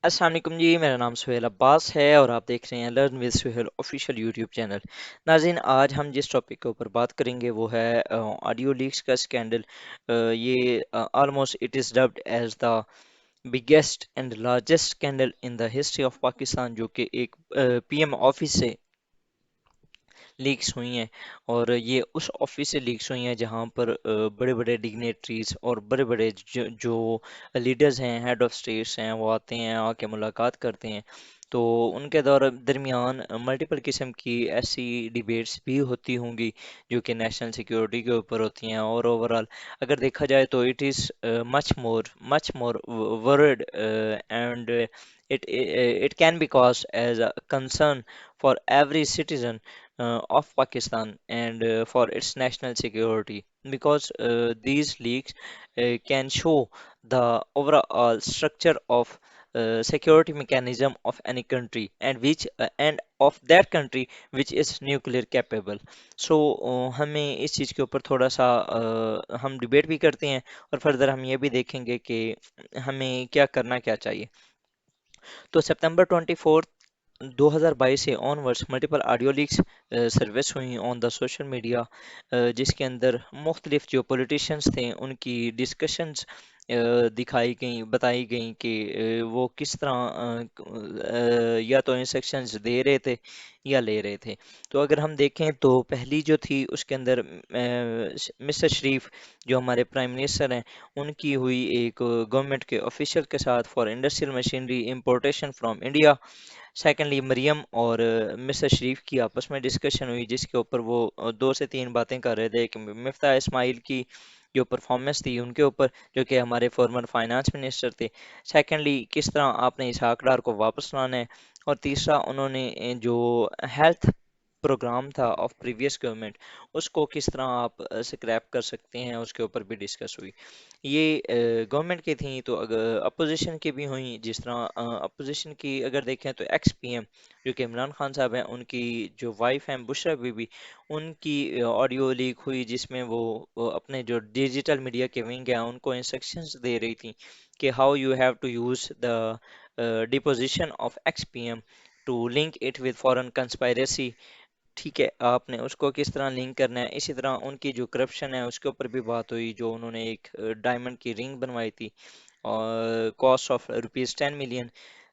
السلام علیکم جی، میرا نام سہیل عباس ہے اور آپ دیکھ رہے ہیں learn with Sohail official YouTube channel. ناظرین، آج ہم جس ٹاپک کے اوپر بات کریں گے وہ ہے آڈیو لیکس کا اسکینڈل۔ یہ almost it is dubbed as the biggest and largest scandal in the history of Pakistan, جو کہ ایک پی ایم آفس سے لیکس ہوئی ہیں۔ اور یہ اس آفس سے لیکس ہوئی ہیں جہاں پر بڑے بڑے ڈگنیٹریز اور بڑے بڑے جو لیڈرز ہیں، ہیڈ آف اسٹیٹس ہیں، وہ آتے ہیں، آ کے ملاقات کرتے ہیں۔ تو ان کے درمیان ملٹیپل قسم کی ایسی ڈیبیٹس بھی ہوتی ہوں گی جو کہ نیشنل سیکیورٹی کے اوپر ہوتی ہیں، اور اوورال اگر دیکھا جائے تو it is much more word and it can be caused as a concern for every citizen of Pakistan and for its national security, because these leaks can show the overall structure of security mechanism of any country, and which and of that country which is nuclear capable. So ہمیں اس چیز کے اوپر تھوڑا سا ہم debate بھی کرتے ہیں، اور فردر ہم یہ بھی دیکھیں گے کہ ہمیں کیا کرنا کیا چاہیے۔ تو سپتمبر 24 2022 سے onwards multiple audio leaks surface ہوئیں آن دا سوشل میڈیا، جس کے اندر مختلف جو پولیٹیشنز تھے ان کی ڈسکشنز دکھائی گئیں، بتائی گئیں کہ وہ کس طرح یا تو انسٹرکشنز دے رہے تھے یا لے رہے تھے۔ تو اگر ہم دیکھیں تو پہلی جو تھی اس کے اندر مسٹر شریف جو ہمارے پرائم منسٹر ہیں، ان کی ہوئی ایک گورنمنٹ کے آفیشیل کے ساتھ for industrial machinery importation from India. Secondly Maryam اور مسٹر شریف کی آپس میں ڈسکشن ہوئی، جس کے اوپر وہ دو سے تین باتیں کر رہے تھے کہ مفتاح اسماعیل کی جو پرفارمنس تھی ان کے اوپر، جو کہ ہمارے فارمر فائنانس منسٹر تھے۔ سیکنڈلی کس طرح آپ نے اسحاق ڈار کو واپس لانا ہے، اور تیسرا انہوں نے جو ہیلتھ پروگرام تھا آف پریویس گورنمنٹ، اس کو کس طرح آپ سکریپ کر سکتے ہیں، اس کے اوپر بھی ڈسکس ہوئی۔ یہ گورنمنٹ کی تھیں، تو اگر اپوزیشن کی بھی ہوئیں، جس طرح اپوزیشن کی اگر دیکھیں تو ایکس پی ایم جو کہ عمران خان صاحب ہیں، ان کی جو وائف ہیں بشرا بی بی، ان کی آڈیو لیک ہوئی جس میں وہ اپنے جو ڈیجیٹل میڈیا کے ونگ ہیں ان کو انسٹرکشنز دے رہی تھیں کہ how you have to use the deposition of ex P M to link it with foreign conspiracy. ٹھیک ہے، آپ نے اس کو کس طرح لنک کرنا ہے۔ اسی طرح ان کی جو کرپشن ہے اس کے اوپر بھی بات ہوئی، جو انہوں نے ایک ڈائمنڈ کی رنگ بنوائی تھی اور cost of rupees 10 million.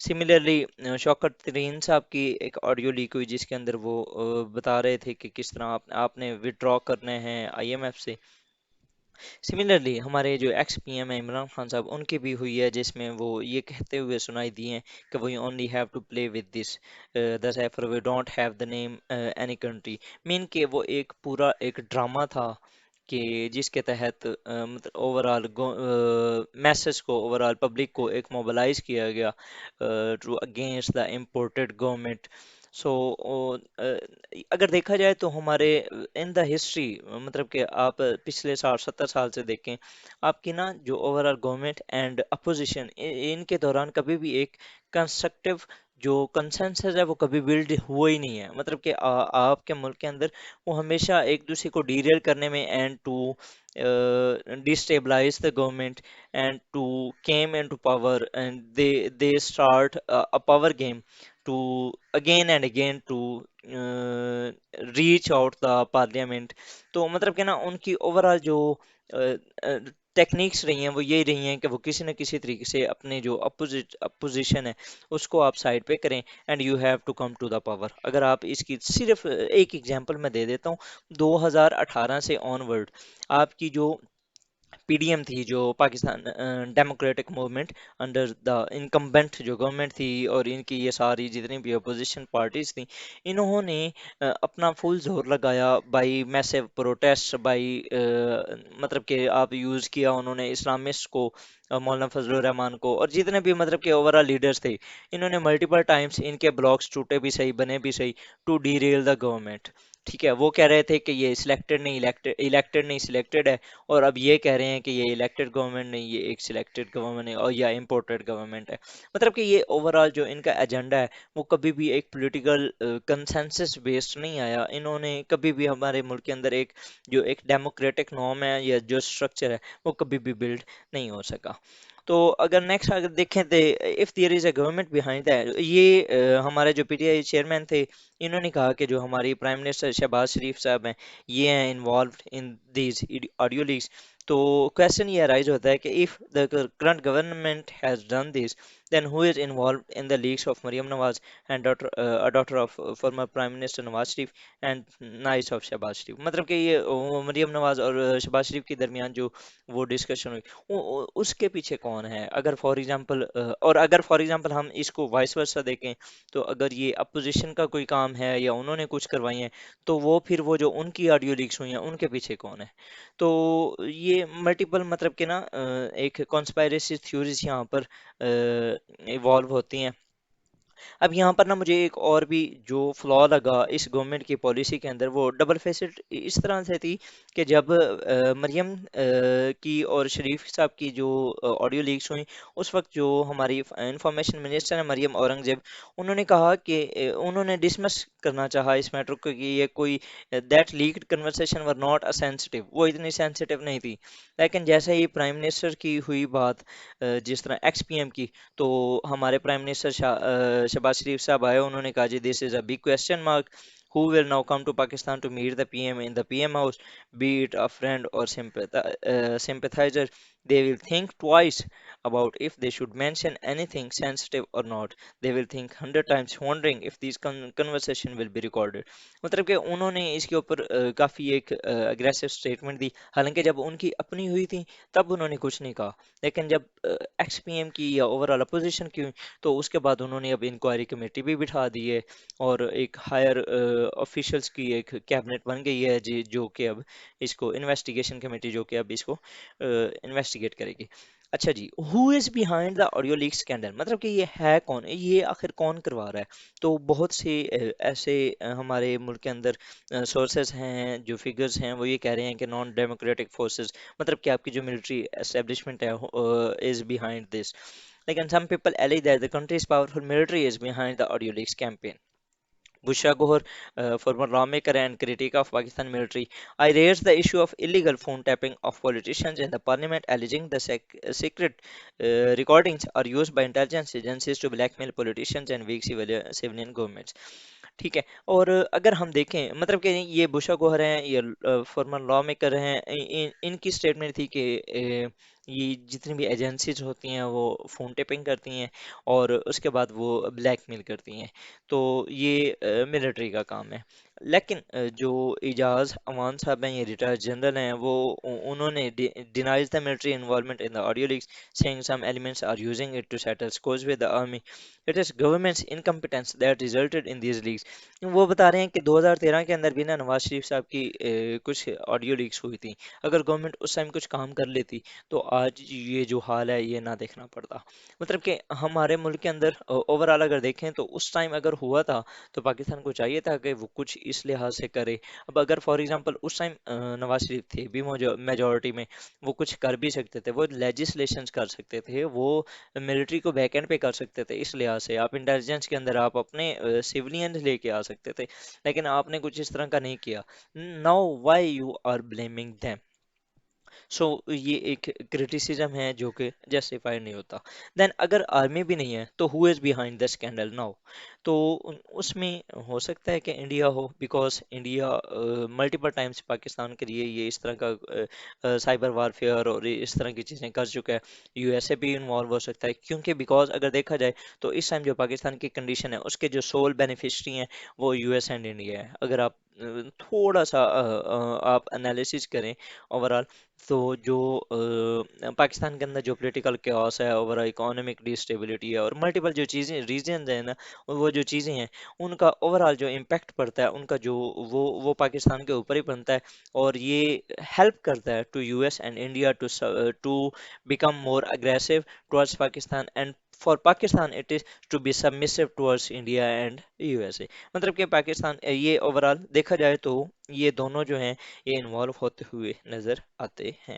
Similarly Shaukat Tareen صاحب کی ایک آڈیو لیک ہوئی جس کے اندر وہ بتا رہے تھے کہ کس طرح آپ نے ودرا کرنا ہے آئی ایم ایف سے۔ سملرلی ہمارے جو ایکس پی ایم ہیں عمران خان صاحب، ان کی بھی ہوئی ہے جس میں وہ یہ کہتے ہوئے سنائی دی ہیں کہ we only have to play with this the cipher we don't have the name any country, mean کہ وہ ایک پورا ایک ڈرامہ تھا کہ جس کے تحت مطلب اوورال میسز کو، اوورال پبلک کو ایک موبلائز کیا گیا to against the imported government. So اگر دیکھا جائے تو ہمارے ان دا ہسٹری، مطلب کہ آپ پچھلے 60 70 سال سے دیکھیں، آپ کی نا جو اوورال گورنمنٹ اینڈ اپوزیشن ان کے دوران کبھی بھی ایک کنسٹرکٹیو جو کنسنسس ہے وہ کبھی بلڈ ہوا ہی نہیں ہے۔ مطلب کہ آپ کے ملک کے اندر وہ ہمیشہ ایک دوسرے کو ڈیریل کرنے میں and to destabilise the government and to come into power, and they start a power game to again and again to reach out the parliament۔ تو مطلب کہ نا ان کی اوورال جو ٹیکنیکس رہی ہیں وہ یہی رہی ہیں کہ وہ کسی نہ کسی طریقے سے اپنے جو اپوزیشن ہے اس کو آپ سائڈ پہ کریں، and you have to come to the power. اگر آپ اس کی صرف ایک ایگزامپل میں دے دیتا ہوں، 2018 سے آن ورڈ آپ کی جو پی ڈی ایم تھی، جو Pakistan democratic movement under the incumbent جو گورنمنٹ تھی، اور ان کی یہ ساری جتنی بھی اپوزیشن پارٹیز تھیں، انہوں نے اپنا فل زور لگایا بائی میسو پروٹیسٹ، بائی مطلب کہ آپ یوز کیا انہوں نے اسلامسٹ کو، مولانا فضل الرحمان کو، اور جتنے بھی مطلب کہ اوورال لیڈرز تھے، انہوں نے ملٹیپل ٹائمز ان کے بلاگس ٹوٹے بھی صحیح بنے بھی صحیح to derail the government. ٹھیک ہے، وہ کہہ رہے تھے کہ یہ سلیکٹڈ نہیں الیکٹڈ نہیں سلیکٹڈ ہے، اور اب یہ کہہ رہے ہیں کہ یہ الیکٹڈ گورنمنٹ نہیں، یہ ایک سلیکٹڈ گورنمنٹ ہے اور یا امپورٹڈ گورنمنٹ ہے۔ مطلب کہ یہ اوورال جو ان کا ایجنڈا ہے وہ کبھی بھی ایک پولیٹیکل کنسنسس بیسڈ نہیں آیا۔ انہوں نے کبھی بھی ہمارے ملک کے اندر ایک جو ایک ڈیموکریٹک نارم ہے یا جو اسٹرکچر ہے وہ کبھی بھی بلڈ نہیں ہو سکا۔ تو اگر نیکسٹ اگر دیکھیں تو if there is a government behind that, یہ ہمارے جو پی ٹی آئی چیئرمین تھے، انہوں نے کہا کہ جو ہماری پرائم منسٹر شہباز شریف صاحب ہیں، یہ ہیں involved in these audio leaks. تو کوشچن یہ رائز ہوتا ہے کہ if the current government has done this, then who is involved in the leaks of Maryam Nawaz and a daughter of former Prime Minister Nawaz Sharif and niece of Shehbaz Sharif. مطلب کہ یہ مریم نواز اور شہباز شریف کے درمیان جو وہ discussion ہوئی، اس کے پیچھے کون ہے؟ اگر فار ایگزامپل اور اگر فار ایگزامپل ہم اس کو وائس ورسا دیکھیں، تو اگر یہ اپوزیشن کا کوئی کام ہے یا انہوں نے کچھ کروائی ہیں، تو وہ پھر وہ جو ان کی آڈیو لیکس ہوئی ہیں ان کے پیچھے کون ہے؟ تو یہ ملٹیپل مطلب کہ نا ایک کانسپائریسی تھیوریز یہاں پر ایوالو ہوتی ہیں. اب یہاں پر نا مجھے ایک اور بھی جو فلا لگا اس گورنمنٹ کی پالیسی کے اندر، وہ ڈبل فیسڈ اس طرح سے تھی کہ جب مریم کی اور شریف صاحب کی جو آڈیو لیکس ہوئیں، اس وقت جو ہماری انفارمیشن منسٹر ہیں مریم اورنگزیب، انہوں نے کہا کہ انہوں نے ڈسمس کرنا چاہا اس میٹر کو کہ یہ کوئی that لیکڈ conversation were not a sensitive, وہ اتنی سینسٹیو نہیں تھی. لیکن جیسے ہی پرائم منسٹر کی ہوئی بات، جس طرح ایکس پی ایم کی، تو ہمارے پرائم منسٹر شہباز شریف صاحب آئے، انہوں نے کہا جی this is a big question mark. Who will now come to Pakistan to meet the PM in the PM house, be it a friend or sympathizer? They will think twice about if they should mention anything sensitive or not. They will think 100 times, wondering if these conversation will be recorded. مطلب کہ انہوں نے اس کے اوپر کافی ایک aggressive statement دی. حالانکہ جب ان کی اپنی ہوئی تھی تب انہوں نے کچھ نہیں کہا، لیکن جب ایکس پی ایم کی یا اوور آل اپوزیشن کی ہوئی، تو اس کے بعد انہوں نے اب انکوائری کمیٹی بھی بٹھا دی ہے، اور ایک ہائر آفیشلس کی ایک کیبنٹ بن گئی ہے جی، جو کہ اب اس کو انویسٹیگیشن کمیٹی جو کہ اب اس کو انویسٹیگیٹ کرے گی. اچھا جی، who is behind the audio leak scandal, مطلب کہ یہ ہے کون، یہ آخر کون کروا رہا ہے؟ تو بہت سے ایسے ہمارے ملک کے اندر سورسز ہیں، جو فگرز ہیں، وہ یہ کہہ رہے ہیں کہ نان ڈیموکریٹک فورسز، مطلب کہ آپ کی جو ملٹری اسٹیبلشمنٹ ہے is behind this. Like, and some people allege that the country's powerful military is behind the audio leaks campaign. Bushra Gohar, former lawmaker and critic of Pakistan military, I raised the issue of illegal phone tapping of politicians in the parliament, alleging the secret recordings are used by intelligence agencies to blackmail politicians and weak civilian governments. ٹھیک ہے. اور اگر ہم دیکھیں مطلب کہ یہ بشا گوہر ہیں، یہ فارمر لا میکر ہیں، ان کی اسٹیٹمنٹ تھی کہ یہ جتنی بھی ایجنسیز ہوتی ہیں وہ فون ٹیپنگ کرتی ہیں اور اس کے بعد وہ بلیک میل کرتی ہیں، تو یہ ملٹری کا کام ہے. لیکن جو اعجاز امان صاحب ہیں، یہ ریٹائرڈ جنرل ہیں، وہ انہوں نے denies the military involvement in the audio leaks, saying some elements are using it to settle scores with the army. It is government's incompetence that resulted in these leaks. وہ بتا رہے ہیں کہ 2013 کے اندر بھی نا نواز شریف صاحب کی کچھ آڈیو لیکس ہوئی تھی. اگر گورنمنٹ اس ٹائم کچھ کام کر لیتی تو آج یہ جو حال ہے یہ نہ دیکھنا پڑتا. مطلب کہ ہمارے ملک کے اندر اوور آل اگر دیکھیں تو اس ٹائم اگر ہوا تھا تو پاکستان کو چاہیے تھا کہ وہ کچھ اس لحاظ سے کرے. اب اگر for example us time Nawaz Sharif تھے بھی میجورٹی میں، وہ کچھ کر بھی سکتے تھے، وہ لیجسلیشنز کر سکتے تھے، وہ ملٹری کو بیک اینڈ پہ کر سکتے تھے. اس لحاظ سے آپ انٹیلیجنس کے اندر آپ اپنے سیولین لے کے آ سکتے تھے، لیکن آپ نے کچھ اس طرح کا نہیں کیا. Now why you are blaming them؟ So یہ ایک کرٹیسزم ہے جو کہ جسٹیفائی نہیں ہوتا. دین اگر آرمی بھی نہیں ہے تو who is behind the scandal now? تو اس میں ہو سکتا ہے کہ انڈیا ہو، because India multiple times Pakistan کے لیے یہ اس طرح کا سائبر وارفیئر اور اس طرح کی چیزیں کر چکا ہے. یو ایس اے بھی انوالو ہو سکتا ہے، کیونکہ بیکاز اگر دیکھا جائے تو اس ٹائم جو پاکستان کی کنڈیشن ہے اس کے جو سول بینیفیشری ہیں وہ یو ایس اینڈ انڈیا ہے. اگر آپ تھوڑا سا آپ انالیسس کریں اوور آل، تو جو پاکستان کے اندر جو پولیٹیکل کیوس ہے، اوور اکانومک ڈی اسٹیبلٹی ہے، اور ملٹیپل جو چیزیں ریجنز ہیں نا، وہ جو چیزیں ہیں ان کا اوور آل جو امپیکٹ پڑتا ہے ان کا جو وہ پاکستان کے اوپر ہی بنتا ہے. اور یہ ہیلپ کرتا ہے to U S and India to become more aggressive towards Pakistan, and for Pakistan it is to be submissive towards India and U S A. مطلب کہ پاکستان یہ اوور آل دیکھا جائے تو یہ دونوں جو ہیں یہ انوالو ہوتے ہوئے نظر آتے ہیں.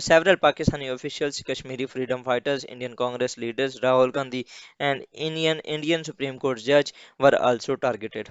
Several Pakistani officials, Kashmiri freedom fighters, Indian Congress leaders, Rahul Gandhi and Indian Supreme Court judge were also targeted.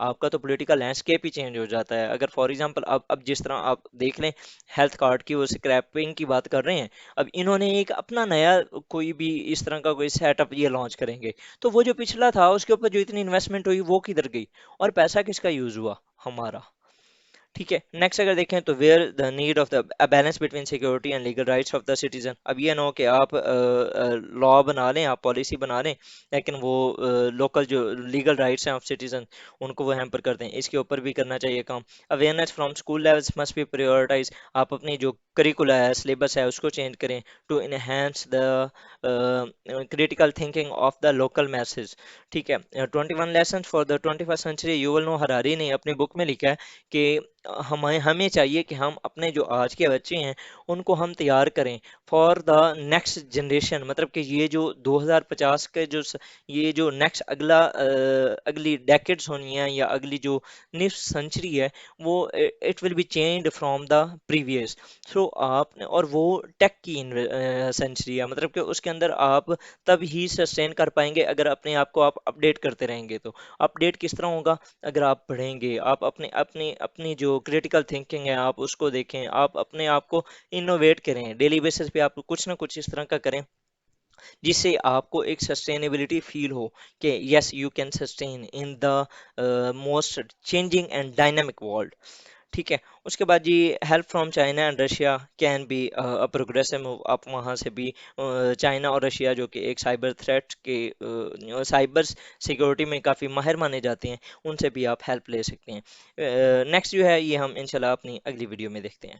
آپ کا تو پولیٹیکل لینڈسکیپ ہی چینج ہو جاتا ہے. اگر فار ایگزامپل اب جس طرح آپ دیکھ لیں ہیلتھ کارڈ کی وہ اسکریپنگ کی بات کر رہے ہیں، اب انہوں نے ایک اپنا نیا کوئی بھی اس طرح کا کوئی سیٹ اپ یہ لانچ کریں گے، تو وہ جو پچھلا تھا اس کے اوپر جو اتنی انویسٹمنٹ ہوئی وہ کدھر گئی، اور پیسہ کس کا یوز ہوا؟ ہمارا. ٹھیک ہے. نیکسٹ اگر دیکھیں تو where the need of the balance between security and legal rights of the citizen. اب یہ نہ ہو کہ آپ لا بنا لیں، آپ پالیسی بنا لیں، لیکن وہ لوکل جو لیگل رائٹس ہیں آف سٹیزن ان کو وہ ہیمپر کر دیں. اس کے اوپر بھی کرنا چاہیے کام. Awareness from school levels must be prioritised. آپ اپنی جو کریکولا ہے، سلیبس ہے، اس کو چینج کریں to enhance the critical thinking of the local masses. ٹھیک ہے. 21 lesson for the 21st century. Yuval Noah Harari نے اپنے بک میں لکھا ہے کہ ہمیں چاہیے کہ ہم اپنے جو آج کے بچے ہیں ان کو ہم تیار کریں فار دا نیکسٹ جنریشن. مطلب کہ یہ جو 2050 کے جو یہ جو نیکسٹ اگلی ڈیکڈز ہونی ہے یا اگلی جو نیکسٹ سنچری ہے وہ it will be change from the previous. So آپ اور وہ ٹیک کی سنچری ہے، مطلب کہ اس کے اندر آپ تب ہی سسٹین کر پائیں گے اگر اپنے آپ کو آپ اپڈیٹ کرتے رہیں گے. تو اپڈیٹ کس طرح ہوگا؟ اگر آپ پڑھیں گے، آپ اپنی جو کریٹیکل تھنکنگ ہے آپ اس کو دیکھیں، آپ اپنے آپ کو انوویٹ کریں، ڈیلی بیسس پہ آپ کچھ نہ کچھ اس طرح کا کریں جس سے آپ کو ایک سسٹینیبلٹی فیل ہو کہ yes you can sustain in the most changing and dynamic world. ٹھیک ہے. اس کے بعد جی help from China and Russia can be progressive move. آپ وہاں سے بھی چائنا اور رشیا جو کہ ایک سائبر تھریٹ کے سائبر سیکورٹی میں کافی ماہر مانے جاتے ہیں، ان سے بھی آپ ہیلپ لے سکتے ہیں. نیکسٹ جو ہے یہ ہم انشاءاللہ اپنی اگلی ویڈیو میں دیکھتے ہیں.